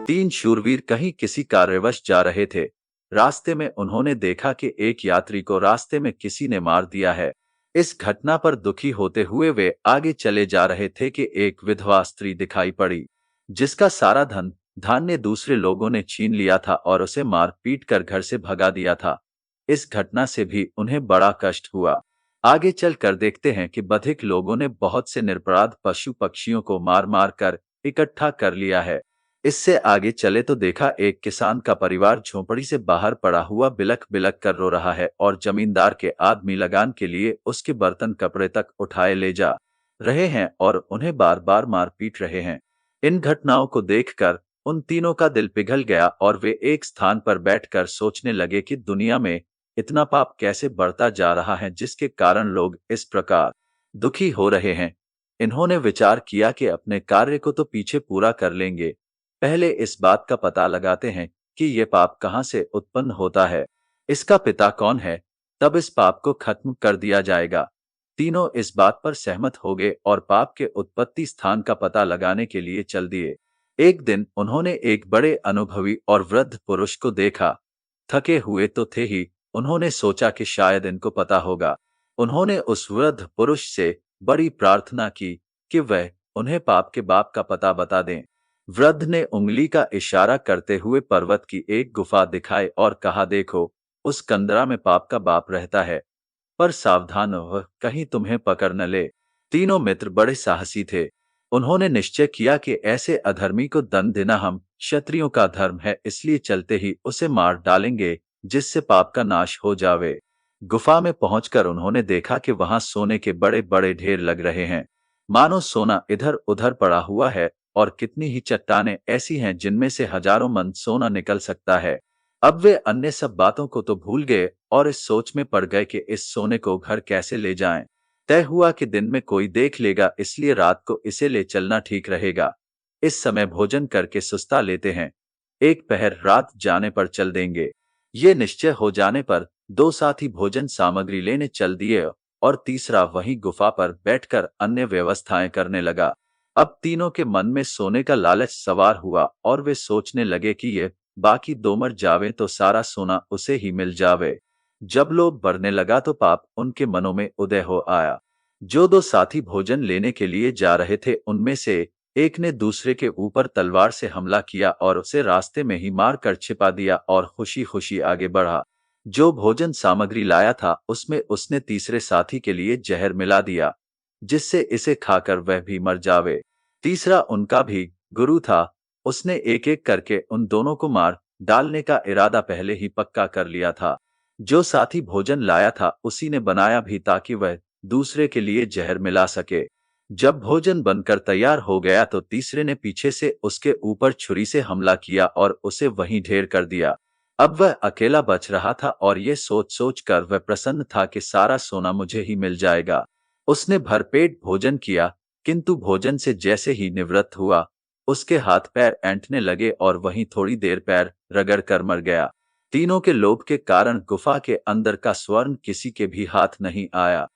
तीन शूरवीर कहीं किसी कार्यवश जा रहे थे। रास्ते में उन्होंने देखा कि एक यात्री को रास्ते में किसी ने मार दिया है। इस घटना पर दुखी होते हुए वे आगे चले जा रहे थे कि एक विधवा स्त्री दिखाई पड़ी, जिसका सारा धन धान्य दूसरे लोगों ने छीन लिया था और उसे मार पीट कर घर से भगा दिया था। इस घटना से भी उन्हें बड़ा कष्ट हुआ। आगे चल कर देखते हैं कि बधिक लोगों ने बहुत से निरपराध पशु पक्षियों को मार मार कर इकट्ठा कर लिया है। इससे आगे चले तो देखा एक किसान का परिवार झोंपड़ी से बाहर पड़ा हुआ बिलख बिलख कर रो रहा है और जमींदार के आदमी लगान के लिए उसके बर्तन कपड़े तक उठाए ले जा रहे हैं और उन्हें बार बार मार पीट रहे हैं। इन घटनाओं को देखकर उन तीनों का दिल पिघल गया और वे एक स्थान पर बैठकर सोचने लगे कि दुनिया में इतना पाप कैसे बढ़ता जा रहा है जिसके कारण लोग इस प्रकार दुखी हो रहे हैं। इन्होंने विचार किया कि अपने कार्य को तो पीछे पूरा कर लेंगे, पहले इस बात का पता लगाते हैं कि ये पाप कहाँ से उत्पन्न होता है, इसका पिता कौन है, तब इस पाप को खत्म कर दिया जाएगा। तीनों इस बात पर सहमत हो गए और पाप के उत्पत्ति स्थान का पता लगाने के लिए चल दिए। एक दिन उन्होंने एक बड़े अनुभवी और वृद्ध पुरुष को देखा। थके हुए तो थे ही, उन्होंने सोचा कि शायद इनको पता होगा। उन्होंने उस वृद्ध पुरुष से बड़ी प्रार्थना की कि वह उन्हें पाप के बाप का पता बता दें। वृद्ध ने उंगली का इशारा करते हुए पर्वत की एक गुफा दिखाई और कहा, देखो, उस कंदरा में पाप का बाप रहता है, पर सावधान हो, कहीं तुम्हें पकड़ न ले। तीनों मित्र बड़े साहसी थे। उन्होंने निश्चय किया कि ऐसे अधर्मी को दंड देना हम क्षत्रियों का धर्म है, इसलिए चलते ही उसे मार डालेंगे, जिससे पाप का नाश हो जावे। गुफा में पहुंचकर उन्होंने देखा कि वहां सोने के बड़े बड़े ढेर लग रहे हैं, मानो सोना इधर उधर पड़ा हुआ है, और कितनी ही चट्टानें ऐसी हैं जिनमें से हजारों मन सोना निकल सकता है। अब वे अन्य सब बातों को तो भूल गए और इस सोच में पड़ गए कि इस सोने को घर कैसे ले जाएं। तय हुआ कि दिन में कोई देख लेगा, इसलिए रात को इसे ले चलना ठीक रहेगा। इस समय भोजन करके सुस्ता लेते हैं, एक पहर रात जाने पर चल देंगे। ये निश्चय हो जाने पर दो साथी भोजन सामग्री लेने चल दिए और तीसरा वहीं गुफा पर बैठकर अन्य व्यवस्थाएं करने लगा। अब तीनों के मन में सोने का लालच सवार हुआ और वे सोचने लगे कि ये बाकी दो मर जावे तो सारा सोना उसे ही मिल जावे। जब लोभ बढ़ने लगा तो पाप उनके मनों में उदय हो आया। जो दो साथी भोजन लेने के लिए जा रहे थे उनमें से एक ने दूसरे के ऊपर तलवार से हमला किया और उसे रास्ते में ही मार कर छिपा दिया और खुशी खुशी आगे बढ़ा। जो भोजन सामग्री लाया था उसमें उसने तीसरे साथी के लिए जहर मिला दिया, जिससे इसे खाकर वह भी मर जावे। तीसरा उनका भी गुरु था, उसने एक एक करके उन दोनों को मार डालने का इरादा पहले ही पक्का कर लिया था। जो साथी भोजन लाया था उसी ने बनाया भी ताकि वह दूसरे के लिए जहर मिला सके। जब भोजन बनकर तैयार हो गया तो तीसरे ने पीछे से उसके ऊपर छुरी से हमला किया और उसे वहीं ढेर कर दिया। अब वह अकेला बच रहा था और ये सोच सोच कर वह प्रसन्न था कि सारा सोना मुझे ही मिल जाएगा। उसने भरपेट भोजन किया, किंतु भोजन से जैसे ही निवृत्त हुआ उसके हाथ पैर ऐंठने लगे और वहीं थोड़ी देर पैर रगड़ कर मर गया। तीनों के लोभ के कारण गुफा के अंदर का स्वर्ण किसी के भी हाथ नहीं आया।